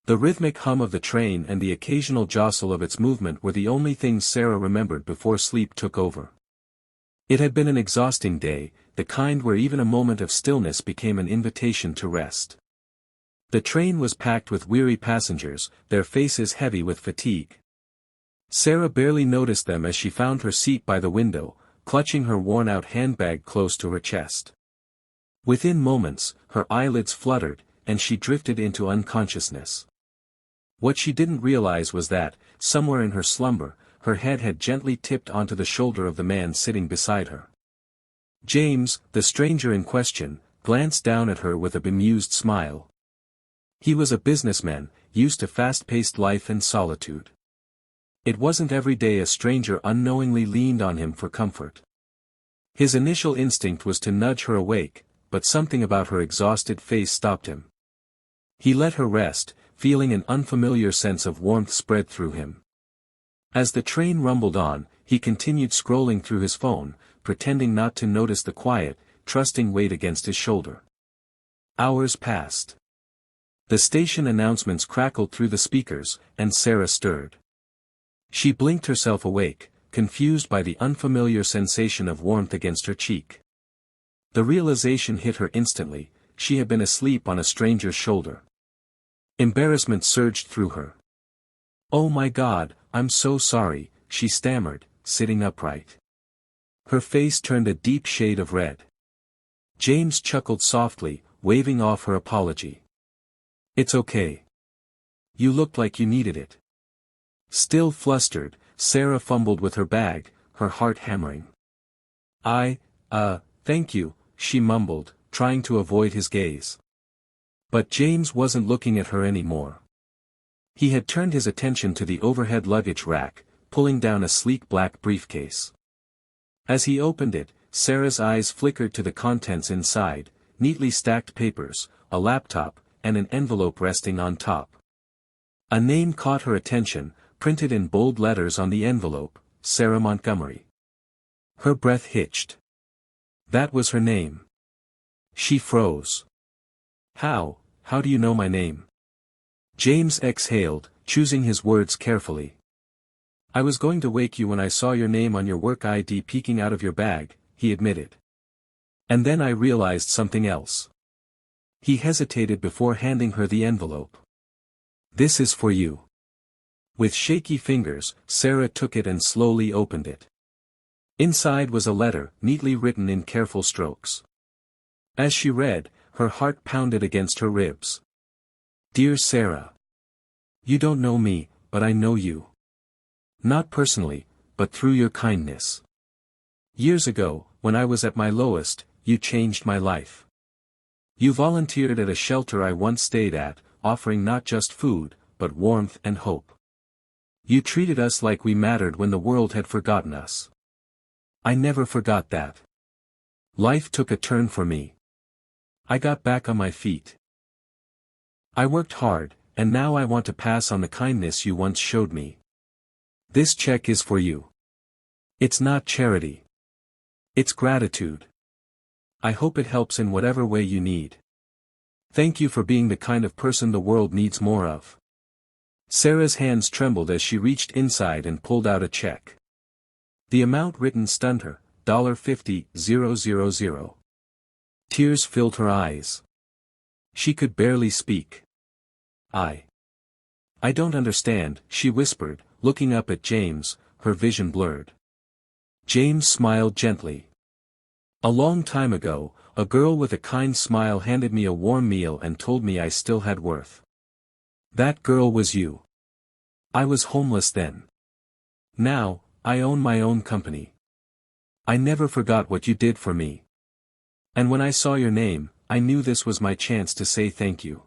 The rhythmic hum of the train and the occasional jostle of its movement were the only things Sarah remembered before sleep took over. It had been an exhausting day, the kind where even a moment of stillness became an invitation to rest. The train was packed with weary passengers, their faces heavy with fatigue. Sarah barely noticed them as she found her seat by the window, clutching her worn-out handbag close to her chest. Within moments, her eyelids fluttered, and she drifted into unconsciousness. What she didn't realize was that, somewhere in her slumber, her head had gently tipped onto the shoulder of the man sitting beside her. James, the stranger in question, glanced down at her with a bemused smile. He was a businessman, used to fast-paced life and solitude. It wasn't every day a stranger unknowingly leaned on him for comfort. His initial instinct was to nudge her awake, but something about her exhausted face stopped him. He let her rest, feeling an unfamiliar sense of warmth spread through him. As the train rumbled on, he continued scrolling through his phone, pretending not to notice the quiet, trusting weight against his shoulder. Hours passed. The station announcements crackled through the speakers, and Sarah stirred. She blinked herself awake, confused by the unfamiliar sensation of warmth against her cheek. The realization hit her instantly, she had been asleep on a stranger's shoulder. Embarrassment surged through her. "Oh my God, I'm so sorry," she stammered, sitting upright. Her face turned a deep shade of red. James chuckled softly, waving off her apology. "It's okay. You looked like you needed it." Still flustered, Sarah fumbled with her bag, her heart hammering. Thank you," she mumbled, trying to avoid his gaze. But James wasn't looking at her anymore. He had turned his attention to the overhead luggage rack, pulling down a sleek black briefcase. As he opened it, Sarah's eyes flickered to the contents inside, neatly stacked papers, a laptop, and an envelope resting on top. A name caught her attention, printed in bold letters on the envelope, Sarah Montgomery. Her breath hitched. That was her name. She froze. How do you know my name?" James exhaled, choosing his words carefully. "I was going to wake you when I saw your name on your work ID peeking out of your bag," he admitted. "And then I realized something else." He hesitated before handing her the envelope. "This is for you." With shaky fingers, Sarah took it and slowly opened it. Inside was a letter, neatly written in careful strokes. As she read, her heart pounded against her ribs. "Dear Sarah. You don't know me, but I know you. Not personally, but through your kindness. Years ago, when I was at my lowest, you changed my life. You volunteered at a shelter I once stayed at, offering not just food, but warmth and hope. You treated us like we mattered when the world had forgotten us. I never forgot that. Life took a turn for me. I got back on my feet. I worked hard, and now I want to pass on the kindness you once showed me. This check is for you. It's not charity. It's gratitude. I hope it helps in whatever way you need. Thank you for being the kind of person the world needs more of." Sarah's hands trembled as she reached inside and pulled out a check. The amount written stunned her, $50,000. Tears filled her eyes. She could barely speak. I don't understand," she whispered, looking up at James, her vision blurred. James smiled gently. "A long time ago, a girl with a kind smile handed me a warm meal and told me I still had worth. That girl was you. I was homeless then. Now, I own my own company. I never forgot what you did for me. And when I saw your name, I knew this was my chance to say thank you."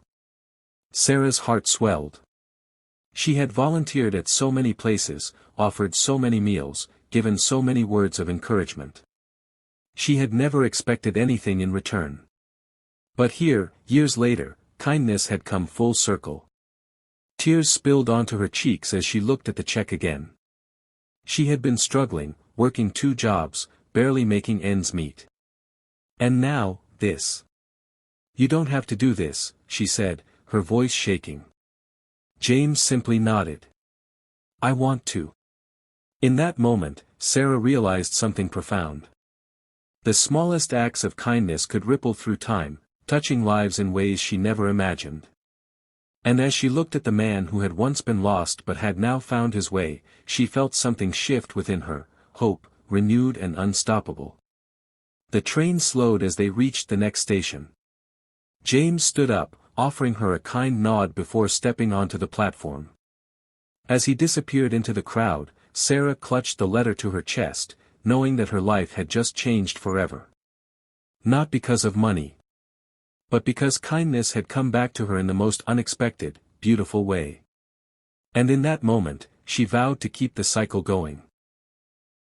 Sarah's heart swelled. She had volunteered at so many places, offered so many meals, given so many words of encouragement. She had never expected anything in return. But here, years later, kindness had come full circle. Tears spilled onto her cheeks as she looked at the check again. She had been struggling, working 2 jobs, barely making ends meet. And now, this. "You don't have to do this," she said, her voice shaking. James simply nodded. I want to. In that moment, Sarah realized something profound. The smallest acts of kindness could ripple through time, touching lives in ways she never imagined. And as she looked at the man who had once been lost but had now found his way, she felt something shift within her, hope, renewed and unstoppable. The train slowed as they reached the next station. James stood up, offering her a kind nod before stepping onto the platform. As he disappeared into the crowd, Sarah clutched the letter to her chest, knowing that her life had just changed forever. Not because of money, but because kindness had come back to her in the most unexpected, beautiful way. And in that moment, she vowed to keep the cycle going.